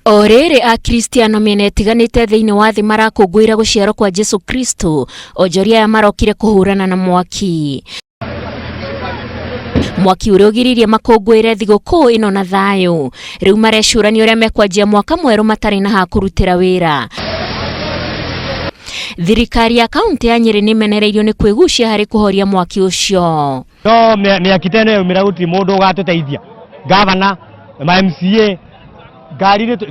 Orere a Kristiano miene itiganite thiini wa thi marakungwira guciarwo kwa Jesu Kristo onjoria ya marokire kuhurana na mwaki. Mwaki uria ugiririe makungwire thiguku ino na thayu. Riu marecurania uria mekwanjia mwaka mweru matari na ha kurutira wira. Thirikari ya kaunti ya Nyeri nimenereirio ni kwigucia hari kuhoria mwaki ucio. No miakitene yumira guti mundu gatuteithia. Gavana, ma MCA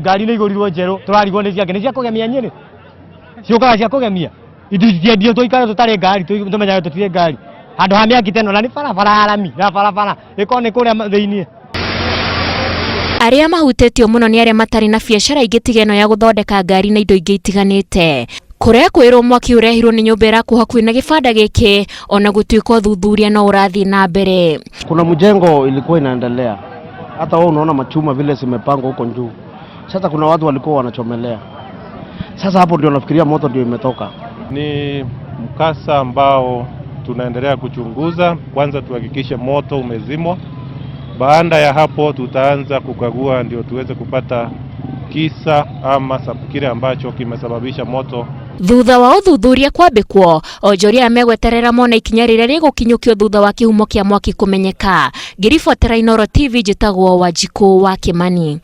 gari ni igurirwo njeru turarigwo ni cia kugemia Nyeri. Ciukaga cia kugemia. Ithuĩ tuikare tutari ngari tumenyaga tutire ngari. Handu ha miakitene na ni barabara arami na barabara ikone kuria thiini. Aria mahutetio muno ni aria matari na biacara ingi tigeno ya guthondeka ngari na indo ingi itiganite. Kuria kwirwo mwaki urehirwo ni nyumba iraku hakuhi na gibanda giki ona gutuika uthuthuria no urathi na mbere. Kuna mjengo ilikuwa inaendelea. Hata wao unaona machuma vile zimepangwa huko juu. Sasa kuna watu walikuwa wanachomelea. Sasa hapo ndio nafikiria moto ndio imetoka. Ni mkasa ambao tunaendelea kuchunguza. Kwanza tuhakikishe moto umezimwa. Baada ya hapo tutaanza kukagua ndio tuweze kupata kisa ama kile ambacho kimesababisha moto. Thutha wa uthuthuria kwambikwo, onjoria megweterera mona ikinya riria rigukinyukio thutha wa kihumo kia mwaki kumenyeka. Ngiribotera Inooro TV njitagwo Wanjiku wa Kimani.